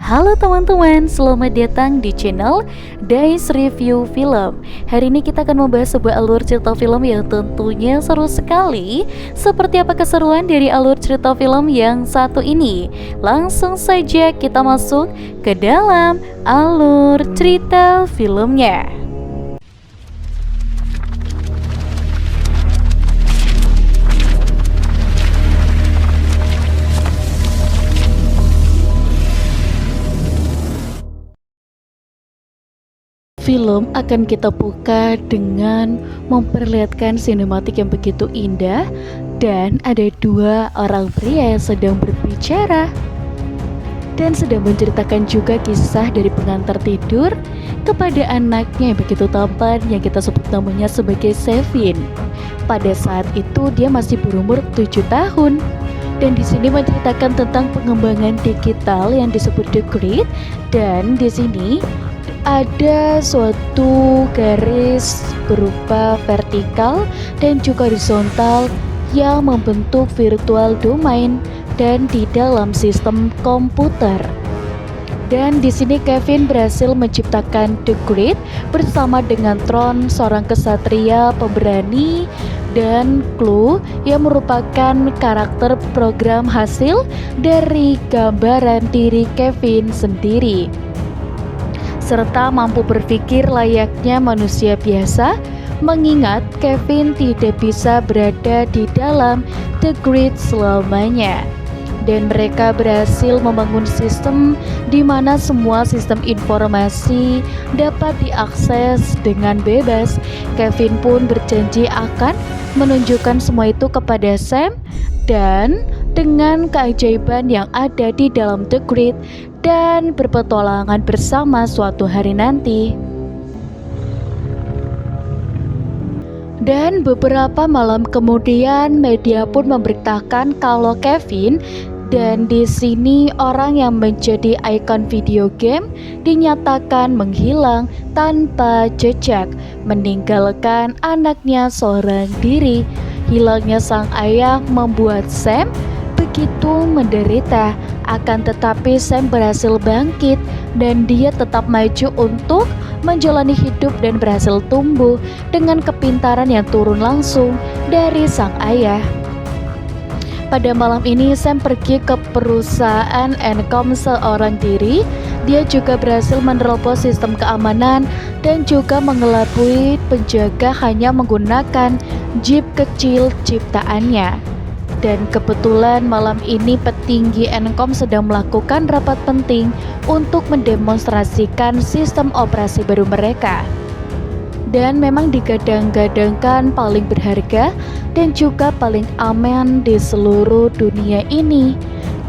Halo teman-teman, selamat datang di channel Dice Review Film. Hari ini kita akan membahas sebuah alur cerita film yang tentunya seru sekali. Seperti apa keseruan dari alur cerita film yang satu ini? Langsung saja kita masuk ke dalam alur cerita filmnya. Film akan kita buka dengan memperlihatkan sinematik yang begitu indah dan ada dua orang pria yang sedang berbicara dan sedang menceritakan juga kisah dari pengantar tidur kepada anaknya yang begitu tampan yang kita sebut namanya sebagai Sevin. Pada saat itu dia masih berumur 7 tahun. Dan di sini menceritakan tentang pengembangan digital yang disebut The Grid, dan di sini ada suatu garis berupa vertikal dan juga horizontal yang membentuk virtual domain dan di dalam sistem komputer. Dan di sini Kevin berhasil menciptakan The Grid bersama dengan Tron, seorang kesatria pemberani, dan Clue yang merupakan karakter program hasil dari gambaran diri Kevin sendiri, serta mampu berpikir layaknya manusia biasa, mengingat Kevin tidak bisa berada di dalam The Grid selamanya. Dan mereka berhasil membangun sistem di mana semua sistem informasi dapat diakses dengan bebas. Kevin pun berjanji akan menunjukkan semua itu kepada Sam, dan dengan keajaiban yang ada di dalam The Grid dan berpetualangan bersama suatu hari nanti. Dan beberapa malam kemudian media pun memberitakan kalau Kevin, dan di sini orang yang menjadi ikon video game, dinyatakan menghilang tanpa jejak, meninggalkan anaknya seorang diri. Hilangnya sang ayah membuat Sam begitu menderita, akan tetapi Sam berhasil bangkit dan dia tetap maju untuk menjalani hidup dan berhasil tumbuh dengan kepintaran yang turun langsung dari sang ayah. Pada malam ini Sam pergi ke perusahaan Encom seorang diri. Dia juga berhasil menerobos sistem keamanan dan juga mengelabui penjaga hanya menggunakan jeep kecil ciptaannya. Dan kebetulan malam ini petinggi Encom sedang melakukan rapat penting untuk mendemonstrasikan sistem operasi baru mereka. Dan memang digadang-gadangkan paling berharga dan juga paling aman di seluruh dunia ini.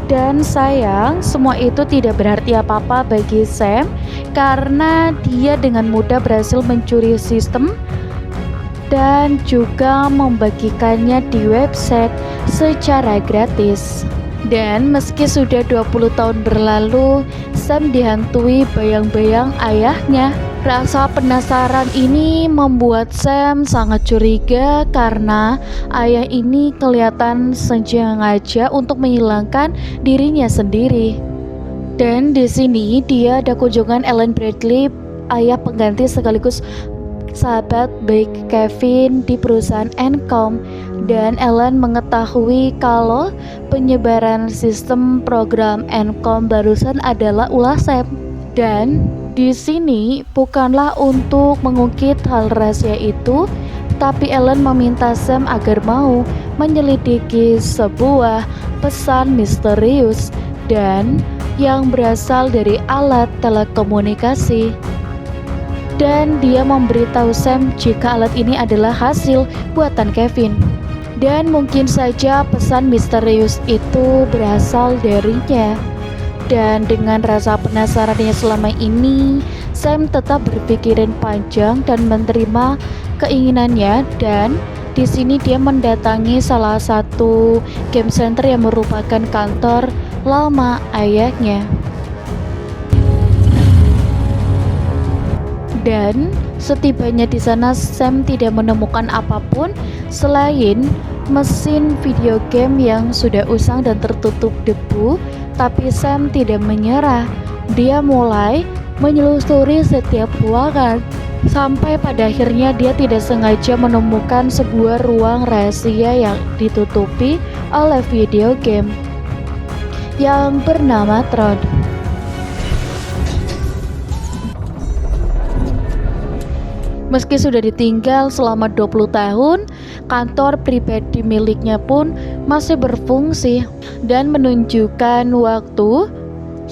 Dan sayang, semua itu tidak berarti apa-apa bagi Sam karena dia dengan mudah berhasil mencuri sistem dan juga membagikannya di website secara gratis. Dan meski sudah 20 tahun berlalu, Sam dihantui bayang-bayang ayahnya. Rasa penasaran ini membuat Sam sangat curiga karena ayah ini kelihatan sengaja untuk menghilangkan dirinya sendiri. Dan di sini dia ada kunjungan Ellen Bradley, ayah pengganti sekaligus sahabat baik Kevin di perusahaan Encom. Dan Ellen mengetahui kalau penyebaran sistem program Encom barusan adalah ulah Sam. Dan di sini bukanlah untuk mengungkit hal rahasia itu, tapi Ellen meminta Sam agar mau menyelidiki sebuah pesan misterius dan yang berasal dari alat telekomunikasi. Dan dia memberitahu Sam jika alat ini adalah hasil buatan Kevin. Dan mungkin saja pesan misterius itu berasal darinya. Dan dengan rasa penasarannya selama ini, Sam tetap berpikiran panjang dan menerima keinginannya. Dan di sini dia mendatangi salah satu game center yang merupakan kantor lama ayahnya. Dan setibanya di sana, Sam tidak menemukan apapun selain mesin video game yang sudah usang dan tertutup debu. Tapi Sam tidak menyerah. Dia mulai menyelusuri setiap ruangan, sampai pada akhirnya dia tidak sengaja menemukan sebuah ruang rahasia yang ditutupi oleh video game yang bernama Tron. Meski sudah ditinggal selama 20 tahun, kantor pribadi miliknya pun masih berfungsi dan menunjukkan waktu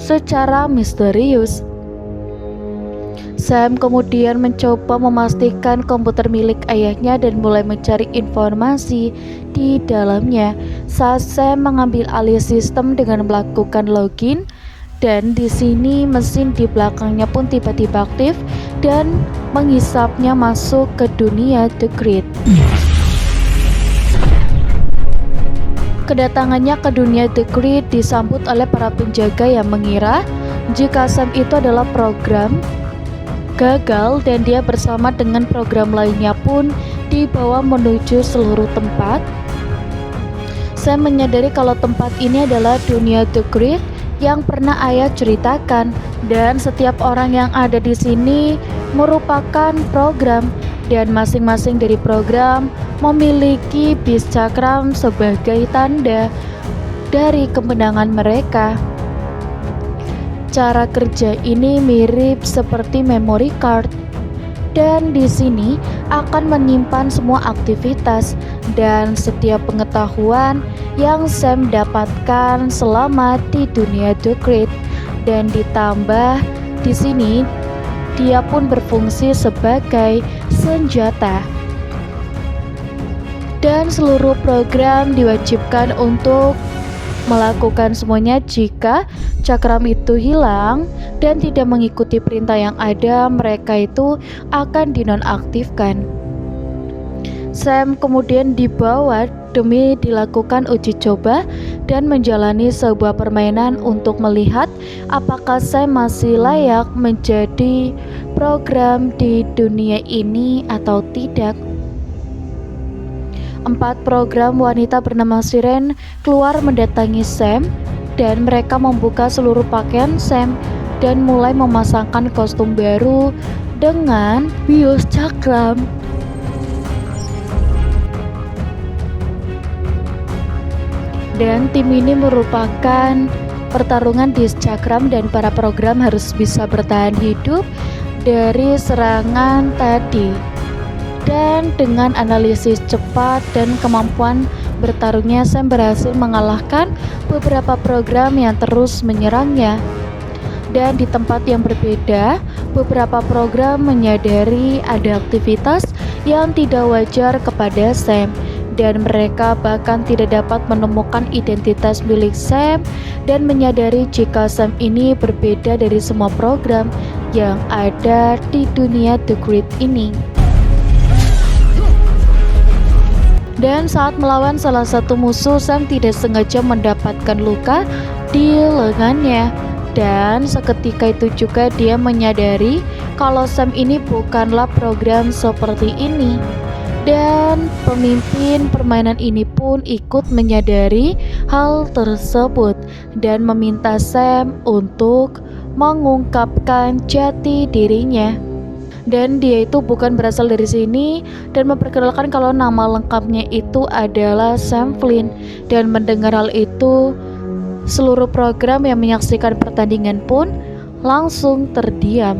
secara misterius. Sam kemudian mencoba memastikan komputer milik ayahnya dan mulai mencari informasi di dalamnya. Saat Sam mengambil alih sistem dengan melakukan login, dan di sini mesin di belakangnya pun tiba-tiba aktif dan menghisapnya masuk ke dunia The Grid. Kedatangannya ke dunia The Grid disambut oleh para penjaga yang mengira jika Sam itu adalah program gagal, dan dia bersama dengan program lainnya pun dibawa menuju seluruh tempat. Sam menyadari kalau tempat ini adalah dunia The Grid yang pernah ayah ceritakan, dan setiap orang yang ada di sini merupakan program, dan masing-masing dari program memiliki bis cakram sebagai tanda dari kemenangan mereka. Cara kerja ini mirip seperti memory card, dan di sini akan menyimpan semua aktivitas dan setiap pengetahuan yang Sam dapatkan selama di dunia The Grid. Dan ditambah di sini dia pun berfungsi sebagai senjata. Dan seluruh program diwajibkan untuk melakukan semuanya. Jika cakram itu hilang dan tidak mengikuti perintah yang ada, mereka itu akan dinonaktifkan. Sam kemudian dibawa demi dilakukan uji coba dan menjalani sebuah permainan untuk melihat apakah Sam masih layak menjadi program di dunia ini atau tidak. 4 program wanita bernama Siren keluar mendatangi Sam, dan mereka membuka seluruh pakaian Sam dan mulai memasangkan kostum baru dengan bios cakram. Dan tim ini merupakan pertarungan di cakram, dan para program harus bisa bertahan hidup dari serangan tadi. Dan dengan analisis cepat dan kemampuan bertarungnya, Sam berhasil mengalahkan beberapa program yang terus menyerangnya. Dan di tempat yang berbeda, beberapa program menyadari ada aktivitas yang tidak wajar kepada Sam, dan mereka bahkan tidak dapat menemukan identitas milik Sam dan menyadari jika Sam ini berbeda dari semua program yang ada di dunia The Grid ini. Dan saat melawan salah satu musuh, Sam tidak sengaja mendapatkan luka di lengannya. Dan seketika itu juga dia menyadari kalau Sam ini bukanlah program seperti ini. Dan pemimpin permainan ini pun ikut menyadari hal tersebut dan meminta Sam untuk mengungkapkan jati dirinya. Dan dia itu bukan berasal dari sini, dan memperkenalkan kalau nama lengkapnya itu adalah Sam Flynn. Dan mendengar hal itu, seluruh program yang menyaksikan pertandingan pun langsung terdiam.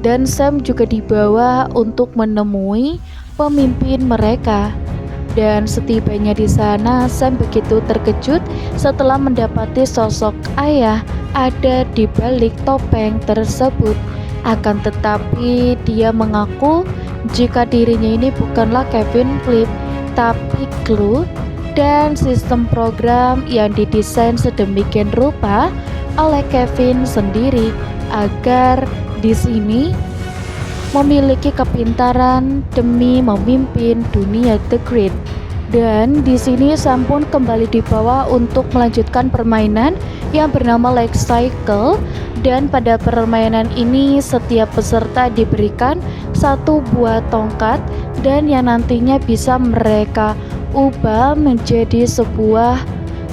Dan Sam juga dibawa untuk menemui pemimpin mereka. Dan setibanya di sana, Sam begitu terkejut setelah mendapati sosok ayah ada di balik topeng tersebut. Akan tetapi dia mengaku jika dirinya ini bukanlah Kevin Flynn, tapi Clue, dan sistem program yang didesain sedemikian rupa oleh Kevin sendiri agar di sini memiliki kepintaran demi memimpin dunia The Grid. Dan di sini Sam pun kembali dibawa untuk melanjutkan permainan yang bernama Life Cycle. Dan pada permainan ini setiap peserta diberikan satu buah tongkat, dan yang nantinya bisa mereka ubah menjadi sebuah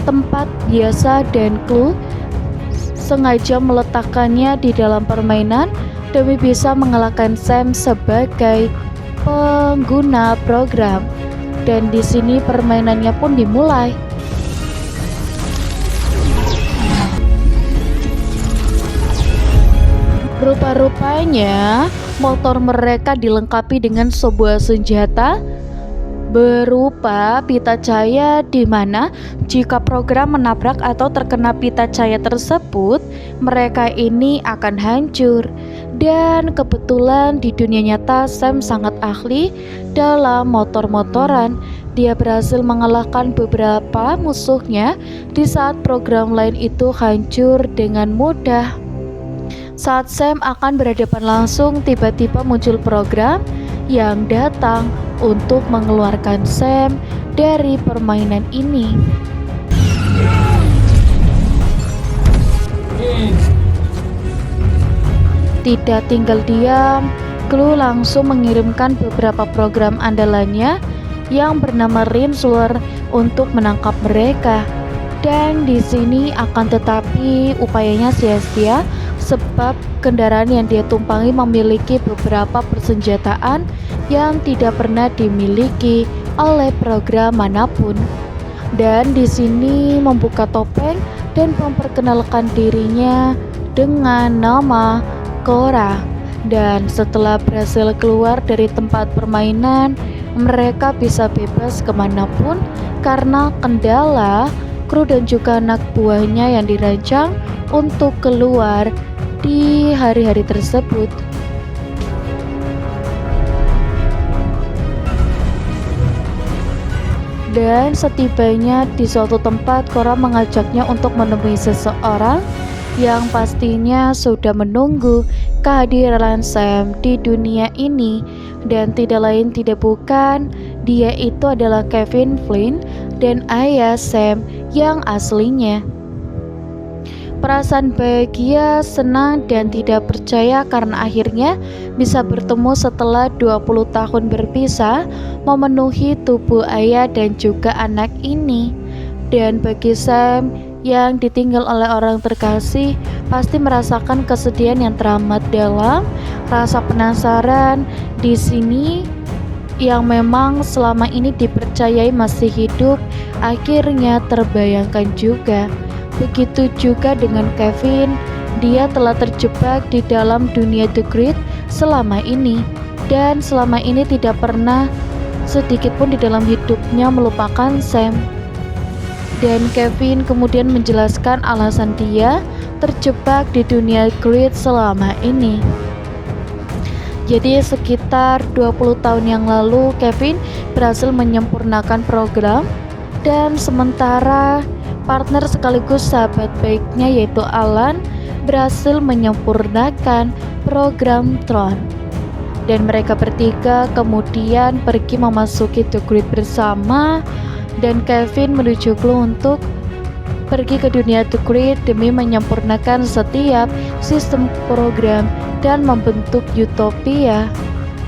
tempat biasa dan clue sengaja meletakkannya di dalam permainan demi bisa mengalahkan Sam sebagai pengguna program. Dan di sini permainannya pun dimulai. Rupa-rupanya motor mereka dilengkapi dengan sebuah senjata berupa pita cahaya, di mana jika program menabrak atau terkena pita cahaya tersebut, mereka ini akan hancur. Dan kebetulan di dunia nyata Sam sangat ahli dalam motor-motoran. Dia berhasil mengalahkan beberapa musuhnya di saat program lain itu hancur dengan mudah. Saat Sam akan berhadapan langsung, tiba-tiba muncul program yang datang untuk mengeluarkan Sam dari permainan ini. Tidak tinggal diam, Clue langsung mengirimkan beberapa program andalannya yang bernama Rinsuler untuk menangkap mereka. Dan di sini akan tetapi upayanya sia-sia sebab kendaraan yang dia tumpangi memiliki beberapa persenjataan yang tidak pernah dimiliki oleh program manapun. Dan di sini membuka topeng dan memperkenalkan dirinya dengan nama Cora. Dan setelah berhasil keluar dari tempat permainan, mereka bisa bebas kemanapun karena kendala kru dan juga anak buahnya yang dirancang untuk keluar di hari-hari tersebut. Dan setibanya di suatu tempat, Cora mengajaknya untuk menemui seseorang yang pastinya sudah menunggu kehadiran Sam di dunia ini. Dan tidak lain tidak bukan, dia itu adalah Kevin Flynn dan ayah Sam yang aslinya. Perasaan bahagia, senang, dan tidak percaya karena akhirnya bisa bertemu setelah 20 tahun berpisah memenuhi tubuh ayah dan juga anak ini. Dan bagi Sam yang ditinggal oleh orang terkasih, pasti merasakan kesedihan yang teramat dalam, rasa penasaran di sini yang memang selama ini dipercayai masih hidup, akhirnya terbayangkan juga. Begitu juga dengan Kevin, dia telah terjebak di dalam dunia The Grid selama ini, dan selama ini tidak pernah sedikit pun di dalam hidupnya melupakan Sam. Dan Kevin kemudian menjelaskan alasan dia terjebak di dunia Grid selama ini. Jadi sekitar 20 tahun yang lalu Kevin berhasil menyempurnakan program, dan sementara partner sekaligus sahabat baiknya yaitu Alan berhasil menyempurnakan program Tron. Dan mereka bertiga kemudian pergi memasuki The Grid bersama, dan Kevin menuju Clue untuk pergi ke dunia The Grid demi menyempurnakan setiap sistem program dan membentuk utopia.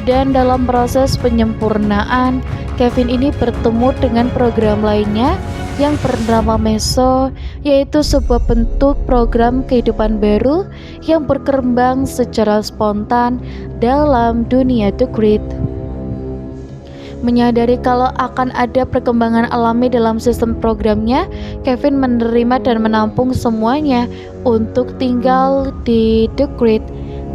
Dan dalam proses penyempurnaan, Kevin ini bertemu dengan program lainnya yang bernama Meso, yaitu sebuah bentuk program kehidupan baru yang berkembang secara spontan dalam dunia The Grid. Menyadari kalau akan ada perkembangan alami dalam sistem programnya, Kevin menerima dan menampung semuanya untuk tinggal di The Grid.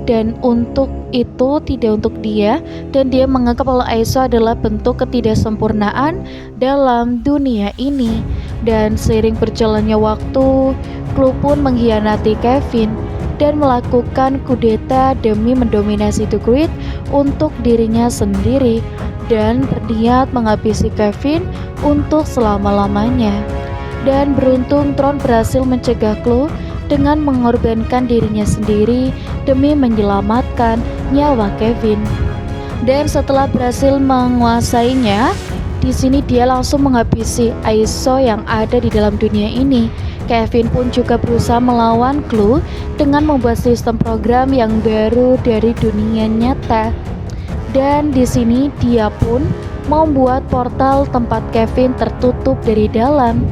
Dan untuk itu tidak untuk dia, dan dia menganggap kalau Aiso adalah bentuk ketidaksempurnaan dalam dunia ini. Dan seiring berjalannya waktu, Clue pun mengkhianati Kevin dan melakukan kudeta demi mendominasi The Grid untuk dirinya sendiri, dan berniat menghabisi Kevin untuk selama-lamanya. Dan beruntung Tron berhasil mencegah Clue dengan mengorbankan dirinya sendiri demi menyelamatkan nyawa Kevin. Dan setelah berhasil menguasainya, di sini dia langsung menghabisi Aiso yang ada di dalam dunia ini. Kevin pun juga berusaha melawan Clue dengan membuat sistem program yang baru dari dunia nyata. Dan di sini dia pun membuat portal tempat Kevin tertutup dari dalam.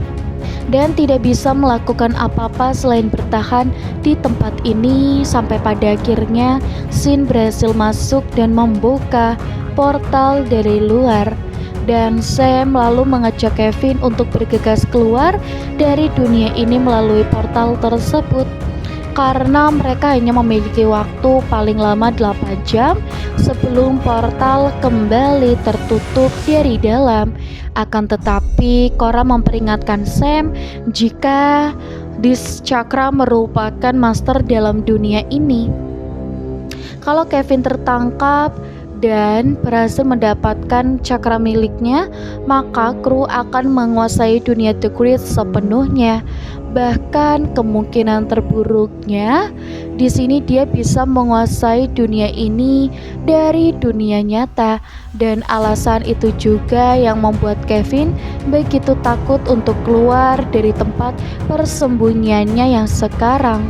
dan tidak bisa melakukan apa-apa selain bertahan di tempat ini sampai pada akhirnya Shin berhasil masuk dan membuka portal dari luar. Dan Sam lalu mengajak Kevin untuk bergegas keluar dari dunia ini melalui portal tersebut. Karena mereka hanya memiliki waktu paling lama 8 jam sebelum portal kembali tertutup dari dalam. Akan tetapi Korra memperingatkan Sam jika Dis Chakra merupakan master dalam dunia ini. Kalau Kevin tertangkap dan berhasil mendapatkan cakra miliknya, maka kru akan menguasai dunia The Grid sepenuhnya. Bahkan kemungkinan terburuknya di sini dia bisa menguasai dunia ini dari dunia nyata, dan alasan itu juga yang membuat Kevin begitu takut untuk keluar dari tempat persembunyiannya yang sekarang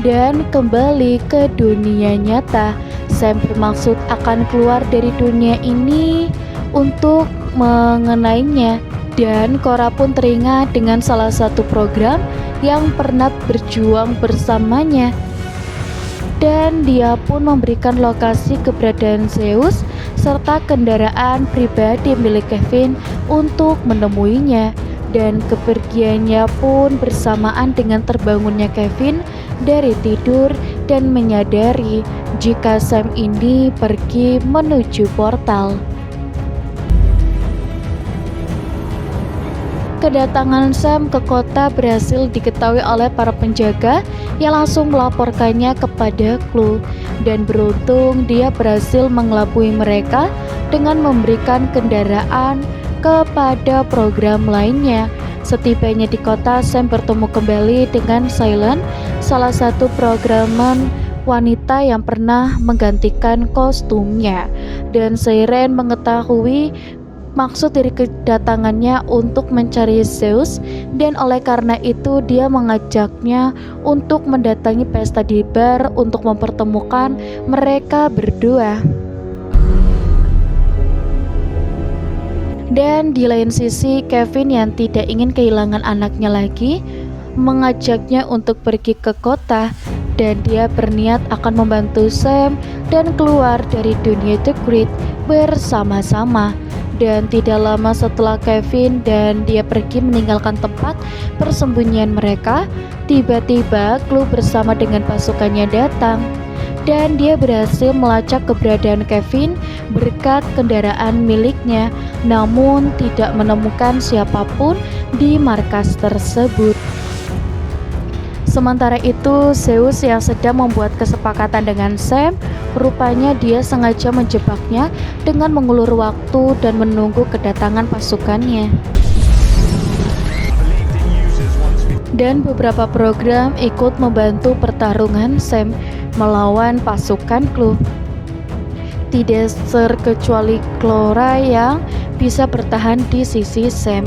dan kembali ke dunia nyata. Sam bermaksud akan keluar dari dunia ini untuk mengenainya, dan Korra pun teringat dengan salah satu program yang pernah berjuang bersamanya, dan dia pun memberikan lokasi keberadaan Zeus serta kendaraan pribadi milik Kevin untuk menemuinya. Dan kepergiannya pun bersamaan dengan terbangunnya Kevin dari tidur dan menyadari jika Sam ini pergi menuju portal. Kedatangan Sam ke kota berhasil diketahui oleh para penjaga yang langsung melaporkannya kepada Clue, dan beruntung dia berhasil mengelabui mereka dengan memberikan kendaraan kepada program lainnya. Setibanya di kota, Sam bertemu kembali dengan Silent, salah satu programan wanita yang pernah menggantikan kostumnya, dan Siren mengetahui maksud dari kedatangannya untuk mencari Zeus, dan oleh karena itu dia mengajaknya untuk mendatangi pesta di bar untuk mempertemukan mereka berdua. Dan di lain sisi, Kevin yang tidak ingin kehilangan anaknya lagi mengajaknya untuk pergi ke kota, dan dia berniat akan membantu Sam dan keluar dari dunia The Grid bersama-sama. Dan tidak lama setelah Kevin dan dia pergi meninggalkan tempat persembunyian mereka, tiba-tiba Clue bersama dengan pasukannya datang, dan dia berhasil melacak keberadaan Kevin berkat kendaraan miliknya, namun tidak menemukan siapapun di markas tersebut. Sementara itu, Zeus yang sedang membuat kesepakatan dengan Sam, rupanya dia sengaja menjebaknya dengan mengulur waktu dan menunggu kedatangan pasukannya. Dan beberapa program ikut membantu pertarungan Sam melawan pasukan Clue. Tidak terkecuali Clara yang bisa bertahan di sisi Sam.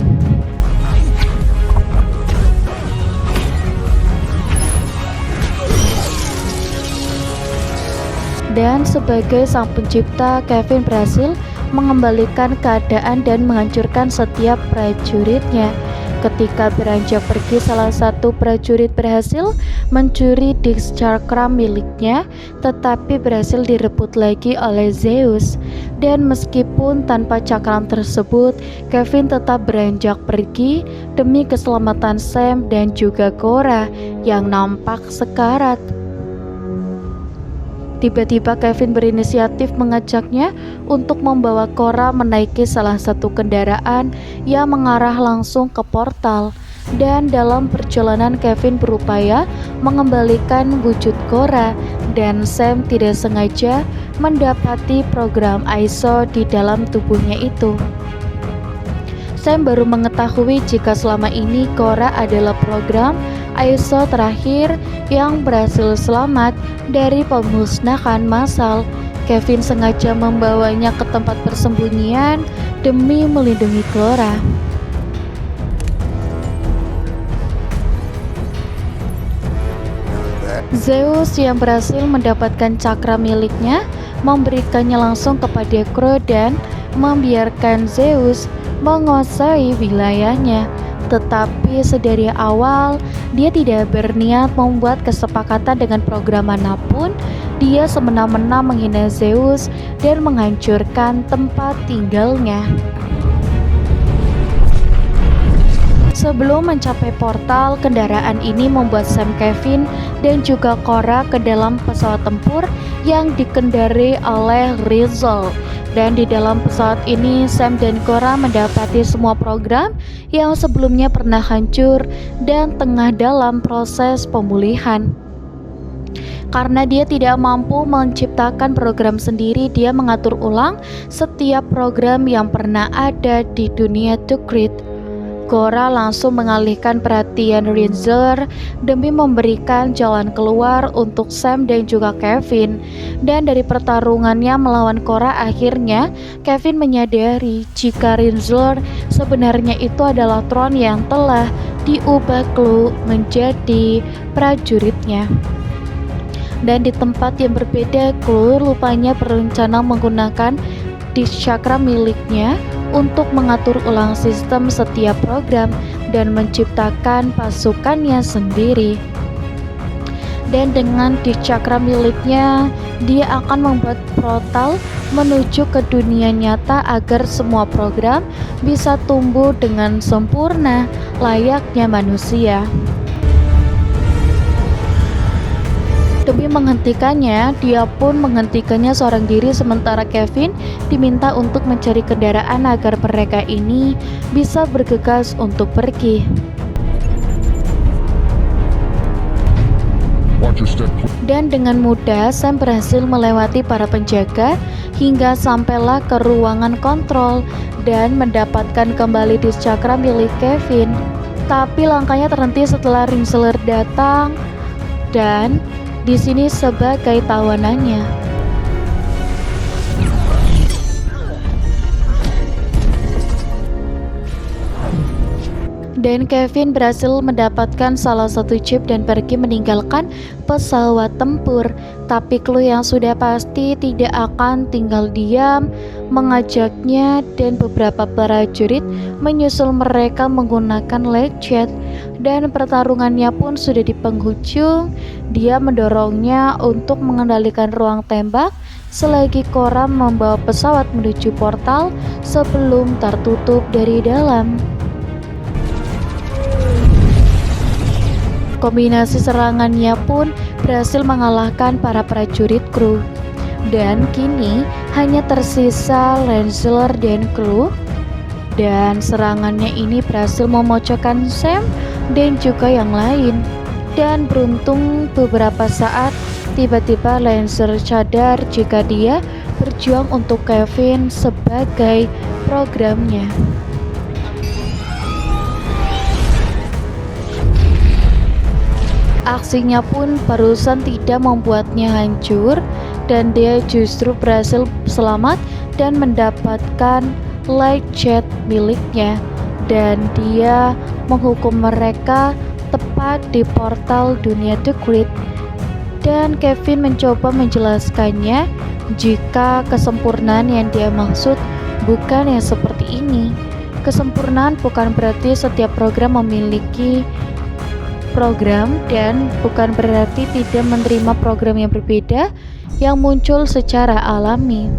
Dan sebagai sang pencipta, Kevin berhasil mengembalikan keadaan dan menghancurkan setiap prajuritnya. Ketika beranjak pergi, salah satu prajurit berhasil mencuri disk cakra miliknya, tetapi berhasil direbut lagi oleh Zeus. Dan meskipun tanpa cakram tersebut, Kevin tetap beranjak pergi demi keselamatan Sam dan juga Korra yang nampak sekarat. Tiba-tiba Kevin berinisiatif mengajaknya untuk membawa Korra menaiki salah satu kendaraan yang mengarah langsung ke portal. Dan dalam perjalanan Kevin berupaya mengembalikan wujud Korra, dan Sam tidak sengaja mendapati program ISO di dalam tubuhnya itu. Sam baru mengetahui jika selama ini Korra adalah program ISO terakhir yang berhasil selamat dari pemusnahan massal. Kevin sengaja membawanya ke tempat persembunyian demi melindungi Clara. Zeus yang berhasil mendapatkan cakra miliknya memberikannya langsung kepada Crow dan membiarkan Zeus menguasai wilayahnya. Tetapi sedari awal, dia tidak berniat membuat kesepakatan dengan program manapun. Dia semena-mena menghina Zeus dan menghancurkan tempat tinggalnya. Sebelum mencapai portal, kendaraan ini membuat Sam, Kevin, dan juga Korra ke dalam pesawat tempur yang dikendarai oleh Rizal. Dan di dalam pesawat ini, Sam dan Korra mendapati semua program yang sebelumnya pernah hancur dan tengah dalam proses pemulihan. Karena dia tidak mampu menciptakan program sendiri, dia mengatur ulang setiap program yang pernah ada di dunia Tukrit. Korra langsung mengalihkan perhatian Rizal demi memberikan jalan keluar untuk Sam dan juga Kevin. Dan dari pertarungannya melawan Korra, akhirnya Kevin menyadari jika Rizal sebenarnya itu adalah Tron yang telah diubah Clu menjadi prajuritnya. Dan di tempat yang berbeda, Clu rupanya berencana menggunakan disk chakra miliknya untuk mengatur ulang sistem setiap program dan menciptakan pasukannya sendiri. Dan dengan disk chakra miliknya, dia akan membuat portal menuju ke dunia nyata agar semua program bisa tumbuh dengan sempurna layaknya manusia. Demi menghentikannya, dia pun menghentikannya seorang diri, sementara Kevin diminta untuk mencari kendaraan agar mereka ini bisa bergegas untuk pergi. Dan dengan mudah Sam berhasil melewati para penjaga hingga sampailah ke ruangan kontrol dan mendapatkan kembali disk chakra milik Kevin. Tapi langkahnya terhenti setelah Rizal datang dan di sini sebagai tawanannya. Dan Kevin berhasil mendapatkan salah satu chip dan pergi meninggalkan pesawat tempur. Tapi Clu yang sudah pasti tidak akan tinggal diam, mengajaknya dan beberapa prajurit menyusul mereka menggunakan light jet. Dan pertarungannya pun sudah di penghujung. Dia mendorongnya untuk mengendalikan ruang tembak selagi Korra membawa pesawat menuju portal sebelum tertutup dari dalam. Kombinasi serangannya pun berhasil mengalahkan para prajurit Clu. Dan kini hanya tersisa Rizal dan Clu. Dan serangannya ini berhasil memocokkan Sam dan juga yang lain. Dan beruntung beberapa saat tiba-tiba Rizal sadar jika dia berjuang untuk Kevin sebagai programnya. Aksinya pun barusan tidak membuatnya hancur dan dia justru berhasil selamat dan mendapatkan light jet miliknya, dan dia menghukum mereka tepat di portal dunia Tukrit. Dan Kevin mencoba menjelaskannya jika kesempurnaan yang dia maksud bukan yang seperti ini. Kesempurnaan bukan berarti setiap program memiliki program dan bukan berarti tidak menerima program yang berbeda yang muncul secara alami.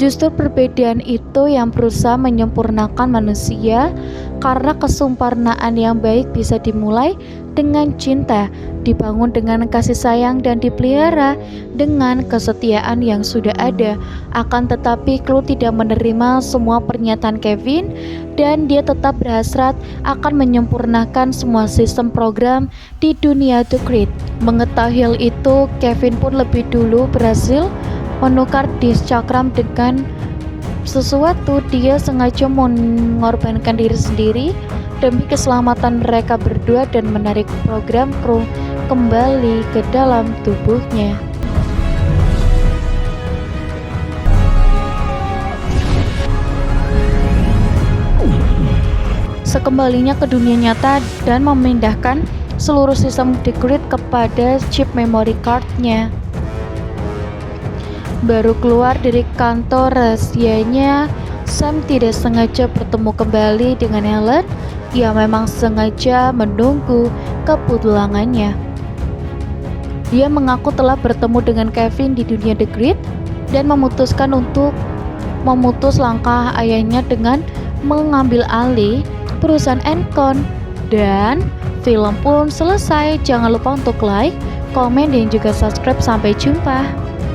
Justru perbedaan itu yang berusaha menyempurnakan manusia, karena kesempurnaan yang baik bisa dimulai dengan cinta, dibangun dengan kasih sayang, dan dipelihara dengan kesetiaan yang sudah ada. Akan tetapi Clu tidak menerima semua pernyataan Kevin dan dia tetap berhasrat akan menyempurnakan semua sistem program di dunia Tukrit. Mengetahui hal itu, Kevin pun lebih dulu berhasil menukar disk cakram dengan sesuatu. Dia sengaja mengorbankan diri sendiri demi keselamatan mereka berdua dan menarik program Clu kembali ke dalam tubuhnya. Sekembalinya ke dunia nyata dan memindahkan seluruh sistem Tukrit kepada chip memory card-nya. Baru keluar dari kantor rahasianya, Sam tidak sengaja bertemu kembali dengan Helen. Ia memang sengaja menunggu kepulangannya. Dia mengaku telah bertemu dengan Kevin di dunia The Grid dan memutuskan untuk memutus langkah ayahnya dengan mengambil alih perusahaan Encon. Dan film pun selesai. Jangan lupa untuk like, komen, dan juga subscribe. Sampai jumpa.